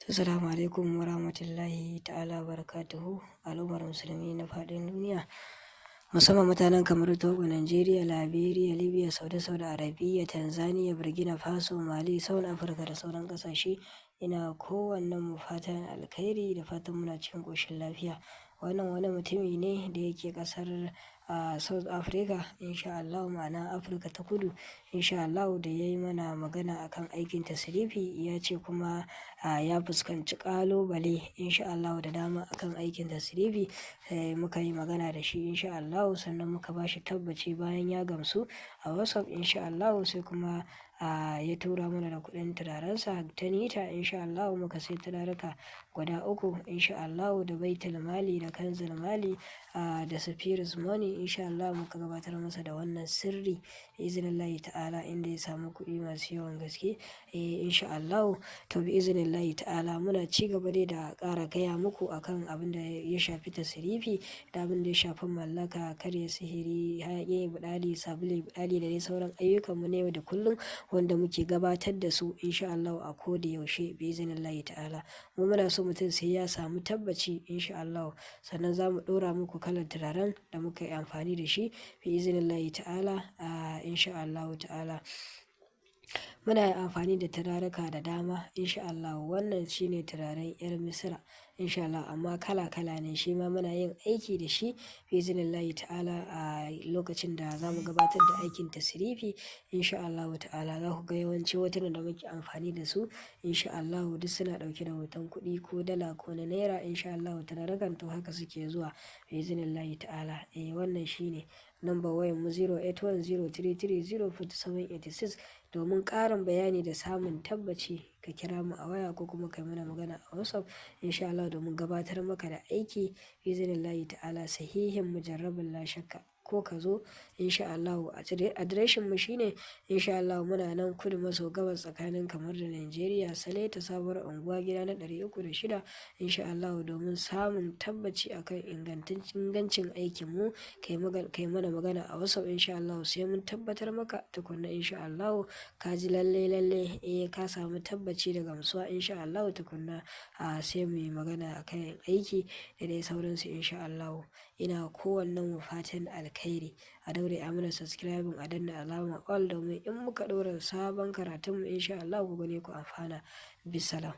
Assalamu alaikum wa rahmatullahi ta'ala barakatuhu al'ummar musulmi na faɗin duniya, musamman mutanen kamar Togo, Najeriya, Liberia, Libya, Saudi Arabia, Tanzania, Burkina Faso, Mali, South Africa da sauran ƙasashe. Ina kowannen mu fatan alkhairi da fatan muna cikin ƙoshin lafiya. Wannan wani mutumi ne da yake ƙasar South Africa, insha Allah, ma'ana Afirka ta Kudu, insha Allah, da ya yi mana magana akan aikin tasrifi. Ya ce kuma ya fuskanci ƙalubale insha Allah da dama akan aikin tasrifi. Muka yi magana da shi insha Allah, sannan muka ba shi tabbaci bayan ya gamsu a WhatsApp insha Allah, sai kuma ya tura mana da kuɗin turarensa ta nita insha Allah. Muka sai turaruka guda 3 insha Allah, da Baitul Mali, da Kanzul Mali, da Safiris Money insha Allah. Muka gabatar masa da wannan sirri iznillahi ta'ala, inda ya samu kuɗi masu yawan gaske insha Allah. To bi iznillahi ta'ala muna ci gaba dai da ƙara gaya muku akan abin da ya shafi tasrifi, da abin da ya shafi mallaka, karya sihiri, hayaƙi buɗali, sabuli buɗali, da dai sauran ayyukanmu na yau da kullum wanda muke gabatar da su insha Allah a koda yaushe bi iznillahi ta'ala. Mu muna so mutum sai ya samu tabbaci insha Allah, sannan za mu ɗora muku kalar turaren da muka yi amfani da shi bi iznillahi ta'ala insha Allah ta'ala. Muna yin amfani da turaruka da dama insha Allah. Wannan shine turaren 'yar Misira insha Allah, amma kala-kala ne, shi ma muna yin aiki da shi bi iznillahi ta'ala a lokacin da za mu gabatar da aikin tasrifi insha Allah ta'ala. Za ku ga yawanci hotunan da muke amfani da su insha Allah duk suna ɗauke da hoton kuɗi ko dala ko na naira insha Allah. Turarukan to haka suke zuwa bi iznillahi ta'ala. Wannan shine number wayar mu 081033048786. Domin ƙarin bayani da samun tabbaci ka kira mu a waya ko kuma kai mana magana a WhatsApp insha Allah, domin gabatar maka da aiki bi iznillahi ta'ala sahihin mujarrabin la shakka. Ko ka zo insha Allah. Adireshin mu shine insha Allah muna nan kudu maso gabas tsakanin kamar da Najeriya, Sale ta sabuwar unguwa gida na 306 insha Allah. Domin samun tabbaci akan ingancin aikin mu, kai mana magana a WhatsApp insha Allah, sai mun tabbatar maka tukunna insha Allah ka ji lalle ka samu tabbaci da gamsuwa insha Allah tukunna sai mu yi magana akan aiki da dai sauransu insha Allah. Ina kowannen mu fatan alkhairi. A daure a mana subscribing, a danna alamar all, domin in muka ɗora sabon karatunmu insha Allah ku gane ku amfana. Bisalam.